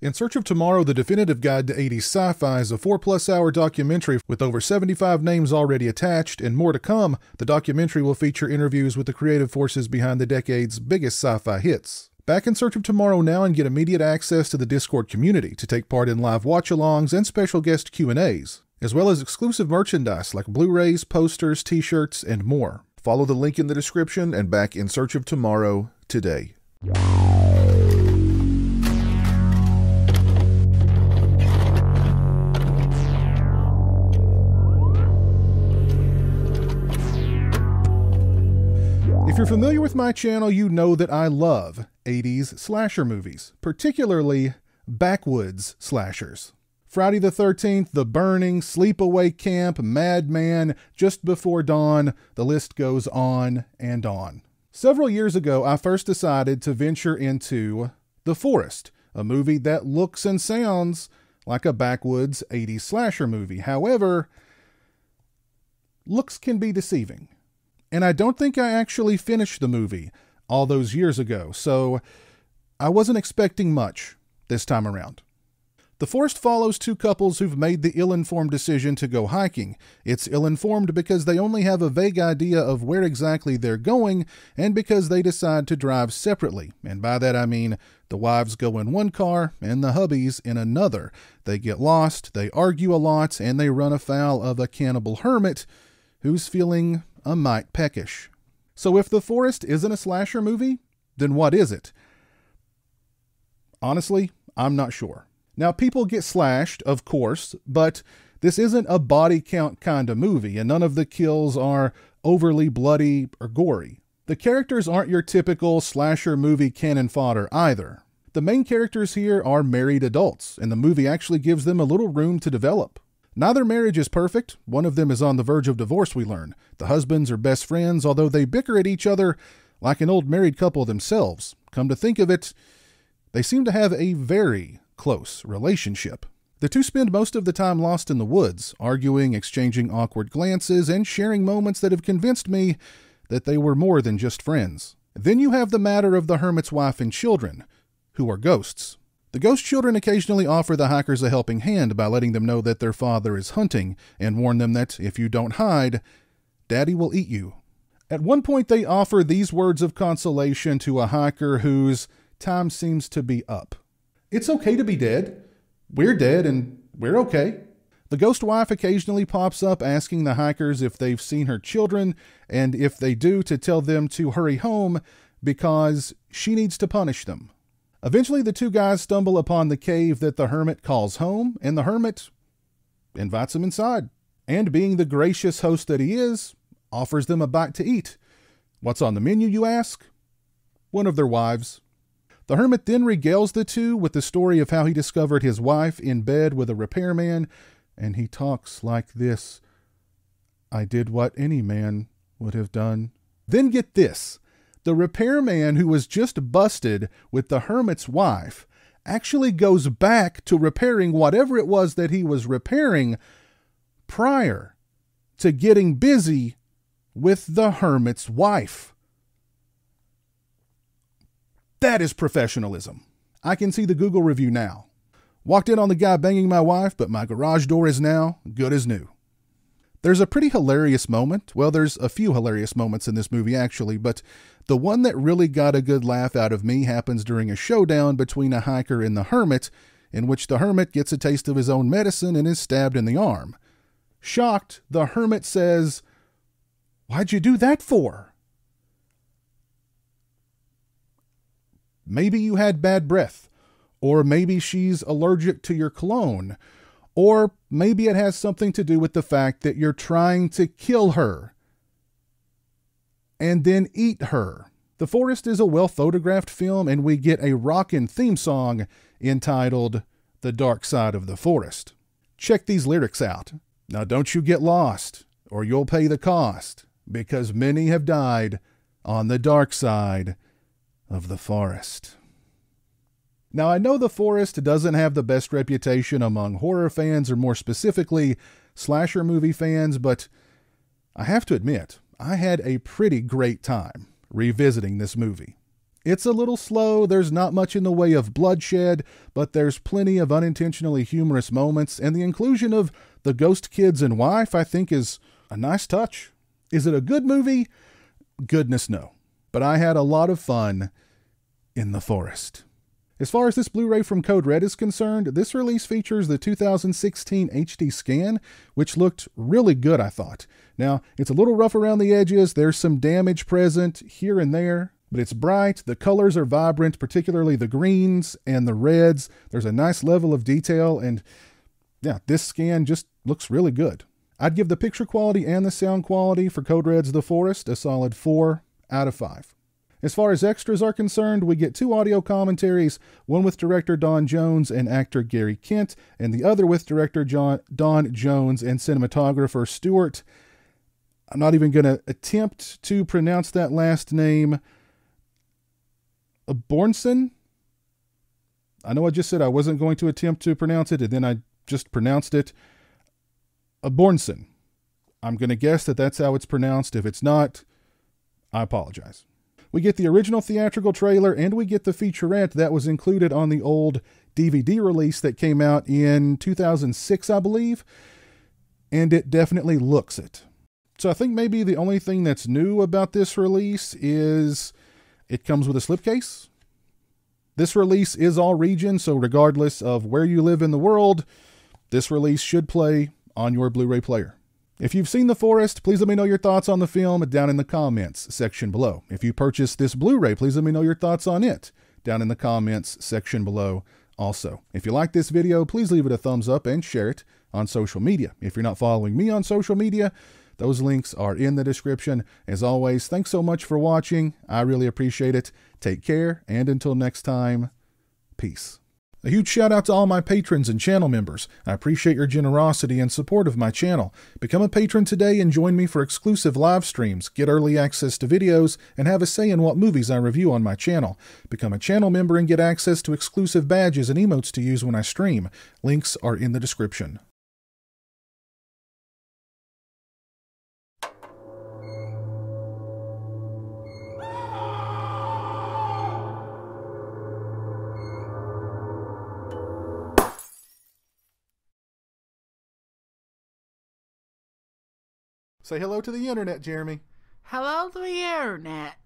In Search of Tomorrow, the definitive guide to 80s sci-fi is a 4+ hour documentary with over 75 names already attached and more to come. The documentary will feature interviews with the creative forces behind the decade's biggest sci-fi hits. Back In Search of Tomorrow now and get immediate access to the Discord community to take part in live watch-alongs and special guest Q&As, as well as exclusive merchandise like Blu-rays, posters, t-shirts, and more. Follow the link in the description and Back In Search of Tomorrow today. If you're familiar with my channel, you know that I love 80s slasher movies, particularly backwoods slashers. Friday the 13th, The Burning, Sleepaway Camp, Madman, Just Before Dawn, the list goes on and on. Several years ago, I first decided to venture into The Forest, a movie that looks and sounds like a backwoods 80s slasher movie. However, looks can be deceiving. And I don't think I actually finished the movie all those years ago, so I wasn't expecting much this time around. The Forest follows two couples who've made the ill-informed decision to go hiking. It's ill-informed because they only have a vague idea of where exactly they're going, and because they decide to drive separately. And by that I mean the wives go in one car and the hubbies in another. They get lost, they argue a lot, and they run afoul of a cannibal hermit who's feeling a mite peckish. So if The Forest isn't a slasher movie, then what is it? Honestly, I'm not sure. Now, people get slashed, of course, but this isn't a body count kind of movie, and none of the kills are overly bloody or gory. The characters aren't your typical slasher movie cannon fodder either. The main characters here are married adults, and the movie actually gives them a little room to develop. Neither marriage is perfect. One of them is on the verge of divorce, we learn. The husbands are best friends, although they bicker at each other like an old married couple themselves. Come to think of it, they seem to have a very close relationship. The two spend most of the time lost in the woods, arguing, exchanging awkward glances, and sharing moments that have convinced me that they were more than just friends. Then you have the matter of the hermit's wife and children, who are ghosts. The ghost children occasionally offer the hikers a helping hand by letting them know that their father is hunting and warn them that if you don't hide, Daddy will eat you. At one point, they offer these words of consolation to a hiker whose time seems to be up. It's okay to be dead. We're dead and we're okay. The ghost wife occasionally pops up asking the hikers if they've seen her children, and if they do, to tell them to hurry home because she needs to punish them. Eventually, the two guys stumble upon the cave that the hermit calls home, and the hermit invites them inside. And being the gracious host that he is, offers them a bite to eat. What's on the menu, you ask? One of their wives. The hermit then regales the two with the story of how he discovered his wife in bed with a repairman, and he talks like this: I did what any man would have done. Then get this. The repairman who was just busted with the hermit's wife actually goes back to repairing whatever it was that he was repairing prior to getting busy with the hermit's wife. That is professionalism. I can see the Google review now. Walked in on the guy banging my wife, but my garage door is now good as new. There's a pretty hilarious moment. Well, there's a few hilarious moments in this movie, actually, but the one that really got a good laugh out of me happens during a showdown between a hiker and the hermit, in which the hermit gets a taste of his own medicine and is stabbed in the arm. Shocked, the hermit says, "Why'd you do that for?" Maybe you had bad breath, or maybe she's allergic to your cologne, or maybe it has something to do with the fact that you're trying to kill her and then eat her. The Forest is a well-photographed film, and we get a rockin' theme song entitled The Dark Side of the Forest. Check these lyrics out. Now don't you get lost, or you'll pay the cost, because many have died on the dark side of the forest. Now, I know The Forest doesn't have the best reputation among horror fans, or more specifically, slasher movie fans, but I have to admit, I had a pretty great time revisiting this movie. It's a little slow, there's not much in the way of bloodshed, but there's plenty of unintentionally humorous moments, and the inclusion of the ghost kids and wife I think is a nice touch. Is it a good movie? Goodness no. But I had a lot of fun in the forest. As far as this Blu-ray from Code Red is concerned, this release features the 2016 HD scan, which looked really good, I thought. Now, it's a little rough around the edges, there's some damage present here and there, but it's bright, the colors are vibrant, particularly the greens and the reds. There's a nice level of detail, and yeah, this scan just looks really good. I'd give the picture quality and the sound quality for Code Red's The Forest a solid 4 out of 5. As far as extras are concerned, we get 2 audio commentaries, one with director Don Jones and actor Gary Kent, and the other with director Don Jones and cinematographer Stuart. I'm not even going to attempt to pronounce that last name. Bornson? I know I just said I wasn't going to attempt to pronounce it, and then I just pronounced it. Bornson. I'm going to guess that that's how it's pronounced. If it's not, I apologize. We get the original theatrical trailer, and we get the featurette that was included on the old DVD release that came out in 2006, I believe, and it definitely looks it. So I think maybe the only thing that's new about this release is it comes with a slipcase. This release is all region, so regardless of where you live in the world, this release should play on your Blu-ray player. If you've seen The Forest, please let me know your thoughts on the film down in the comments section below. If you purchased this Blu-ray, please let me know your thoughts on it down in the comments section below also. If you like this video, please leave it a thumbs up and share it on social media. If you're not following me on social media, those links are in the description. As always, thanks so much for watching. I really appreciate it. Take care, and until next time, peace. A huge shout out to all my patrons and channel members. I appreciate your generosity and support of my channel. Become a patron today and join me for exclusive live streams, get early access to videos, and have a say in what movies I review on my channel. Become a channel member and get access to exclusive badges and emotes to use when I stream. Links are in the description. Say hello to the internet, Jeremy. Hello to the internet.